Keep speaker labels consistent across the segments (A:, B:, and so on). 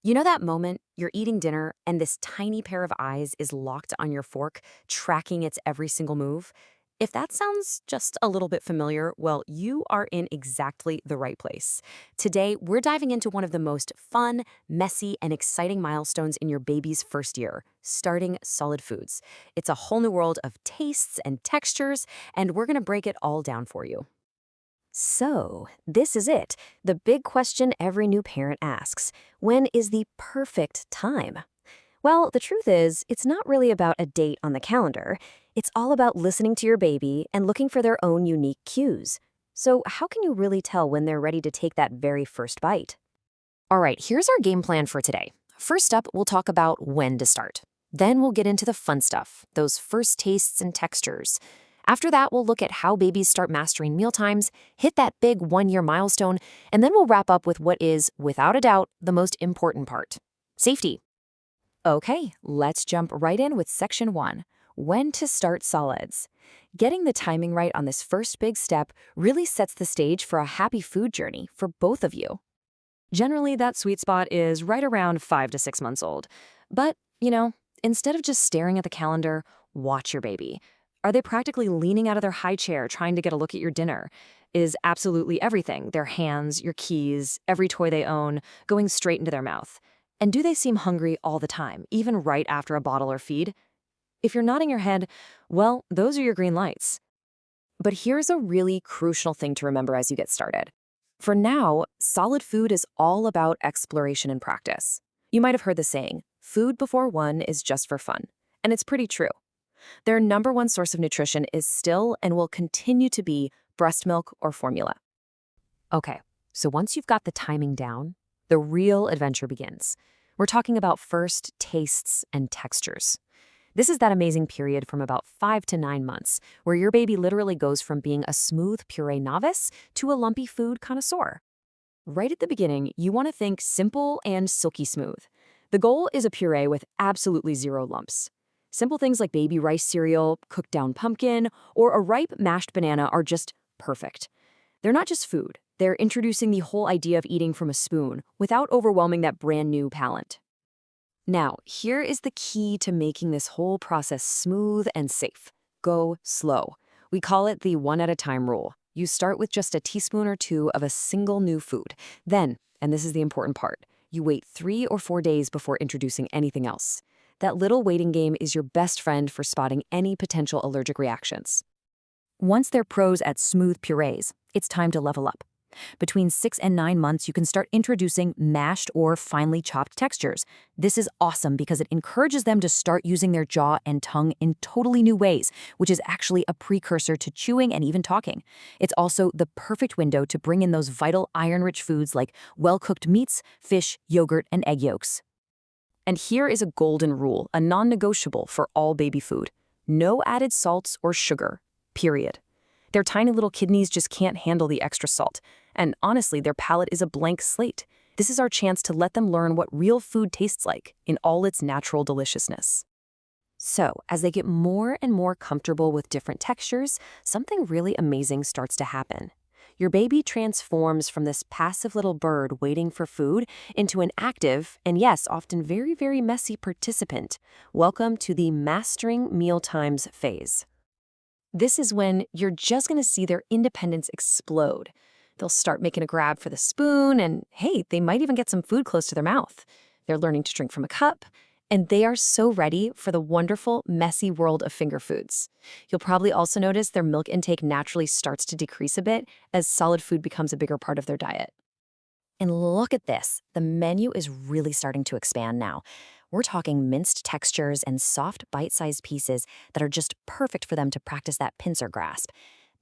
A: You know that moment you're eating dinner and this tiny pair of eyes is locked on your fork, tracking its every single move? If that sounds just a little bit familiar, well, you are in exactly the right place. Today, we're diving into one of the most fun, messy, and exciting milestones in your baby's first year, starting solid foods. It's a whole new world of tastes and textures, and we're going to break it all down for you.
B: So, this is it. The big question every new parent asks. When is the perfect time? Well, the truth is, it's not really about a date on the calendar. It's all about listening to your baby and looking for their own unique cues. So, how can you really tell when they're ready to take that very first bite?
A: All right, here's our game plan for today. First up, we'll talk about when to start. Then we'll get into the fun stuff, those first tastes and textures. After that, we'll look at how babies start mastering mealtimes, hit that big 1 year milestone, and then we'll wrap up with what is, without a doubt, the most important part: safety. Okay, let's jump right in with section one: when to start solids. Getting the timing right on this first big step really sets the stage for a happy food journey for both of you. Generally, that sweet spot is right around 5 to 6 months old. But, instead of just staring at the calendar, watch your baby. Are they practically leaning out of their high chair trying to get a look at your dinner? Is absolutely everything, their hands, your keys, every toy they own, going straight into their mouth? And do they seem hungry all the time, even right after a bottle or feed? If you're nodding your head, well, those are your green lights. But here's a really crucial thing to remember as you get started. For now, solid food is all about exploration and practice. You might have heard the saying, food before one is just for fun. And it's pretty true. Their number one source of nutrition is still and will continue to be breast milk or formula. Okay, so once you've got the timing down, the real adventure begins. We're talking about first tastes and textures. This is that amazing period from about 5 to 9 months, where your baby literally goes from being a smooth puree novice to a lumpy food connoisseur. Right at the beginning, you want to think simple and silky smooth. The goal is a puree with absolutely zero lumps. Simple things like baby rice cereal, cooked down pumpkin, or a ripe mashed banana are just perfect. They're not just food, they're introducing the whole idea of eating from a spoon without overwhelming that brand new palate. Now, here is the key to making this whole process smooth and safe. Go slow. We call it the one at a time rule. You start with just a teaspoon or two of a single new food. Then, and this is the important part, you wait 3 or 4 days before introducing anything else. That little waiting game is your best friend for spotting any potential allergic reactions. Once they're pros at smooth purees, it's time to level up. Between 6 and 9 months, you can start introducing mashed or finely chopped textures. This is awesome because it encourages them to start using their jaw and tongue in totally new ways, which is actually a precursor to chewing and even talking. It's also the perfect window to bring in those vital iron-rich foods like well-cooked meats, fish, yogurt, and egg yolks. And here is a golden rule, a non-negotiable for all baby food: no added salts or sugar, period. Their tiny little kidneys just can't handle the extra salt. And honestly, their palate is a blank slate. This is our chance to let them learn what real food tastes like in all its natural deliciousness. So, as they get more and more comfortable with different textures, something really amazing starts to happen. Your baby transforms from this passive little bird waiting for food into an active, and yes, often very, very messy participant. Welcome to the mastering mealtimes phase. This is when you're just going to see their independence explode. They'll start making a grab for the spoon, and hey, they might even get some food close to their mouth. They're learning to drink from a cup, and they are so ready for the wonderful, messy world of finger foods. You'll probably also notice their milk intake naturally starts to decrease a bit as solid food becomes a bigger part of their diet. And look at this, the menu is really starting to expand now. We're talking minced textures and soft bite-sized pieces that are just perfect for them to practice that pincer grasp.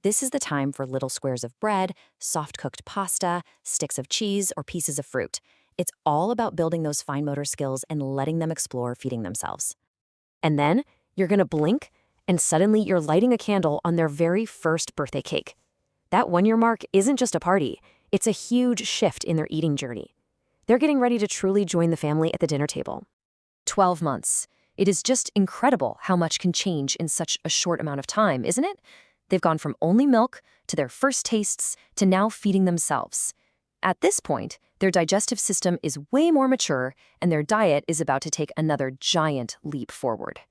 A: This is the time for little squares of bread, soft-cooked pasta, sticks of cheese, or pieces of fruit. It's all about building those fine motor skills and letting them explore feeding themselves. And then you're going to blink, and suddenly you're lighting a candle on their very first birthday cake. That 1 year mark isn't just a party, it's a huge shift in their eating journey. They're getting ready to truly join the family at the dinner table. 12 months. It is just incredible how much can change in such a short amount of time, isn't it? They've gone from only milk to their first tastes to now feeding themselves. At this point, Their digestive system is way more mature, and their diet is about to take another giant leap forward.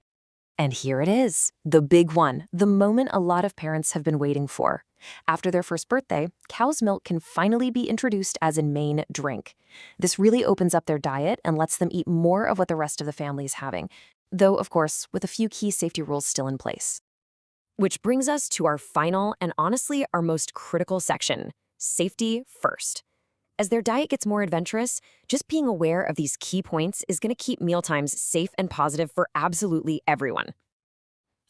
A: And here it is, the big one, the moment a lot of parents have been waiting for. After their first birthday, cow's milk can finally be introduced as a main drink. This really opens up their diet and lets them eat more of what the rest of the family is having, though, of course, with a few key safety rules still in place. Which brings us to our final and honestly our most critical section, safety first. As their diet gets more adventurous, just being aware of these key points is going to keep mealtimes safe and positive for absolutely everyone.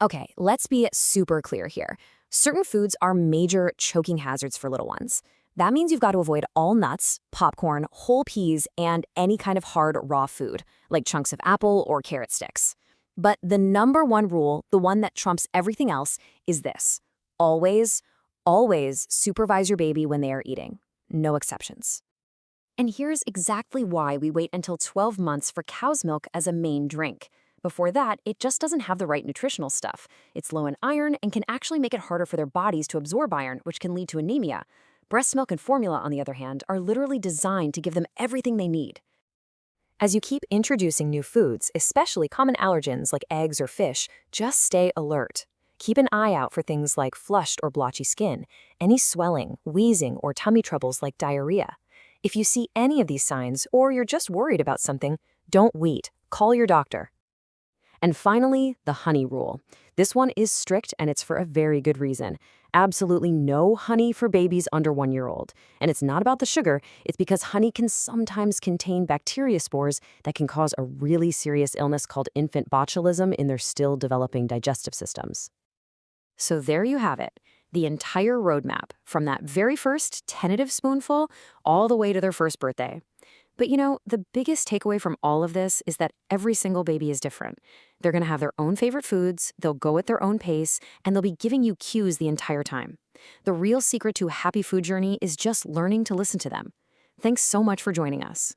A: Okay, let's be super clear here. Certain foods are major choking hazards for little ones. That means you've got to avoid all nuts, popcorn, whole peas, and any kind of hard raw food, like chunks of apple or carrot sticks. But the number one rule, the one that trumps everything else, is this. Always, always supervise your baby when they are eating. No exceptions. And here's exactly why we wait until 12 months for cow's milk as a main drink. Before that, it just doesn't have the right nutritional stuff. It's low in iron and can actually make it harder for their bodies to absorb iron, which can lead to anemia. Breast milk and formula, on the other hand, are literally designed to give them everything they need. As you keep introducing new foods, especially common allergens like eggs or fish, just stay alert. Keep an eye out for things like flushed or blotchy skin, any swelling, wheezing, or tummy troubles like diarrhea. If you see any of these signs, or you're just worried about something, don't wait. Call your doctor. And finally, the honey rule. This one is strict, and it's for a very good reason. Absolutely no honey for babies under 1 year old. And it's not about the sugar, it's because honey can sometimes contain bacteria spores that can cause a really serious illness called infant botulism in their still developing digestive systems. So there you have it, the entire roadmap, from that very first tentative spoonful all the way to their first birthday. But the biggest takeaway from all of this is that every single baby is different. They're going to have their own favorite foods, they'll go at their own pace, and they'll be giving you cues the entire time. The real secret to a happy food journey is just learning to listen to them. Thanks so much for joining us.